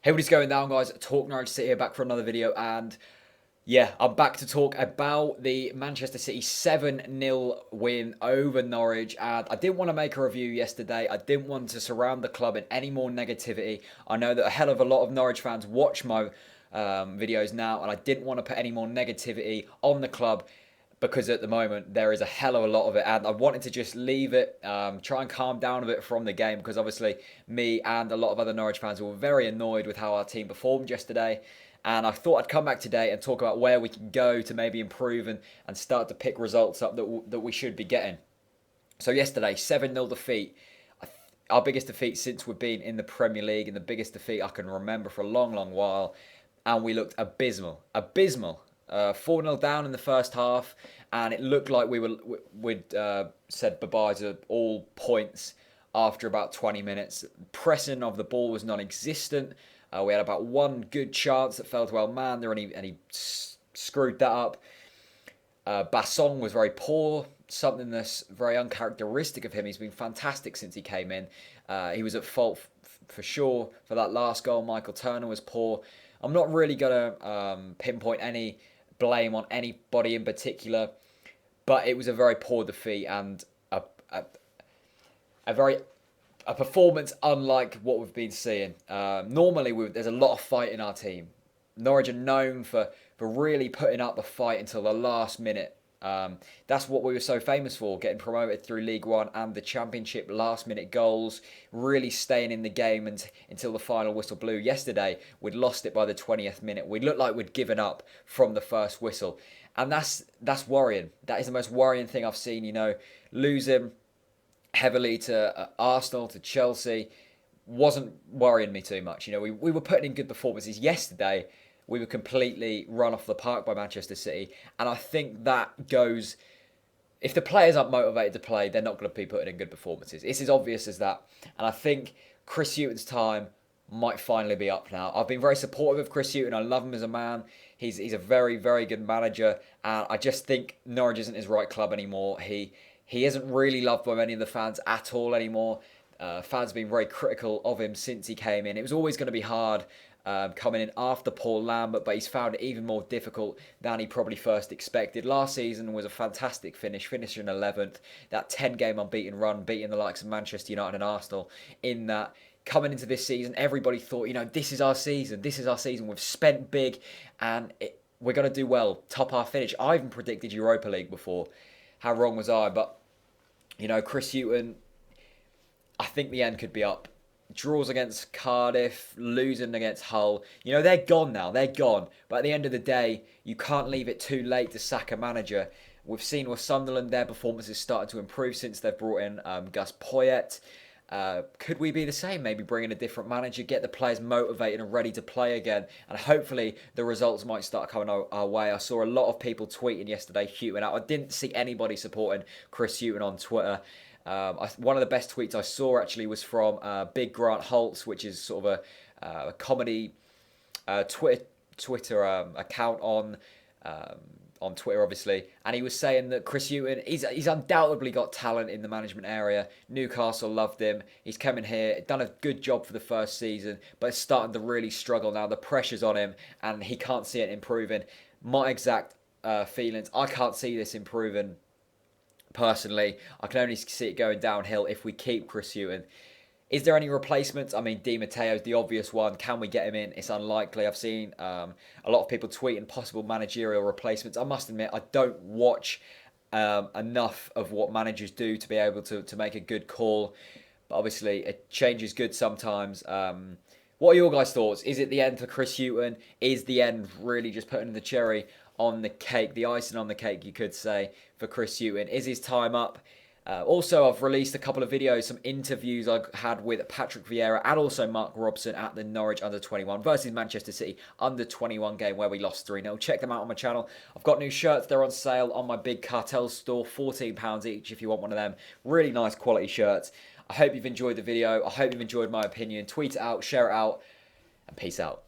Hey, what is going down, guys? Talk Norwich City here, back for another video, and yeah, I'm back to talk about the Manchester City 7-0 win over Norwich. And I didn't want to make a review yesterday. I didn't want to surround the club in any more negativity. I know that a hell of a lot of Norwich fans watch my videos now, and I didn't want to put any more negativity on the club because at the moment there is a hell of a lot of it, and I wanted to just leave it, try and calm down a bit from the game, because obviously me and a lot of other Norwich fans were very annoyed with how our team performed yesterday. And I thought I'd come back today and talk about where we can go to maybe improve and start to pick results up that we should be getting. So yesterday, 7-0 defeat. Our biggest defeat since we've been in the Premier League, and the biggest defeat I can remember for a long, long while. And we looked abysmal. Abysmal. 4-0 down in the first half, and it looked like we'd said bye-bye to all points after about 20 minutes. Pressing of the ball was non-existent. We had about one good chance that fell to Elmander, and he screwed that up. Bassong was very poor, something that's very uncharacteristic of him. He's been fantastic since he came in. He was at fault for sure for that last goal. Michael Turner was poor. I'm not really going to pinpoint any blame on anybody in particular, but it was a very poor defeat and a performance unlike what we've been seeing. Normally, there's a lot of fight in our team. Norwich are known for really putting up the fight until the last minute. That's what we were so famous for, getting promoted through League One and the Championship, last minute goals, really staying in the game until the final whistle blew. Yesterday, we'd lost it by the 20th minute. We looked like we'd given up from the first whistle. And that's worrying. That is the most worrying thing I've seen, losing heavily to Arsenal, to Chelsea, wasn't worrying me too much. We were putting in good performances. Yesterday, we were completely run off the park by Manchester City, and I think that goes. If the players aren't motivated to play, they're not going to be putting in good performances. It's as obvious as that, and I think Chris Hughton's time might finally be up now. I've been very supportive of Chris Hughton. I love him as a man. He's a very, very good manager, and I just think Norwich isn't his right club anymore. He isn't really loved by many of the fans at all anymore. Fans have been very critical of him since he came in. It was always going to be hard coming in after Paul Lambert, but he's found it even more difficult than he probably first expected. Last season was a fantastic finish, finishing 11th. That 10-game unbeaten run, beating the likes of Manchester United and Arsenal in that. Coming into this season, everybody thought, this is our season. This is our season. We've spent big, and we're going to do well. Top half finish. I even predicted Europa League before. How wrong was I? But, Chris Hughton, I think the end could be up. Draws against Cardiff, losing against Hull. They're gone now. They're gone. But at the end of the day, you can't leave it too late to sack a manager. We've seen with Sunderland, their performance has started to improve since they've brought in Gus Poyet. Could we be the same? Maybe bring in a different manager, get the players motivated and ready to play again, and hopefully the results might start coming our way. I saw a lot of people tweeting yesterday, Hughton out. I didn't see anybody supporting Chris Hughton on Twitter. One of the best tweets I saw actually was from Big Grant Holtz, which is sort of a comedy Twitter account on Twitter, obviously, and he was saying that Chris Hughton, he's undoubtedly got talent in the management area. Newcastle loved him. He's come in here, done a good job for the first season, but it's starting to really struggle now. The pressure's on him, and he can't see it improving. My exact feelings, I can't see this improving. Personally, I can only see it going downhill if we keep Chris Hughton. Is there any replacements? I mean, Di Matteo's the obvious one. Can we get him in? It's unlikely. I've seen a lot of people tweeting possible managerial replacements. I must admit, I don't watch enough of what managers do to be able to make a good call. But obviously, a change is good sometimes. What are your guys' thoughts? Is it the end for Chris Hughton? Is the end really just putting the cherry on the cake, the icing on the cake, you could say, for Chris Hughton? Is his time up? Also, I've released a couple of videos, some interviews I had with Patrick Vieira and also Mark Robson at the Norwich Under-21 versus Manchester City Under-21 game where we lost 3-0. Check them out on my channel. I've got new shirts. They're on sale on my big cartel store, £14 each if you want one of them. Really nice quality shirts. I hope you've enjoyed the video. I hope you've enjoyed my opinion. Tweet it out, share it out, and peace out.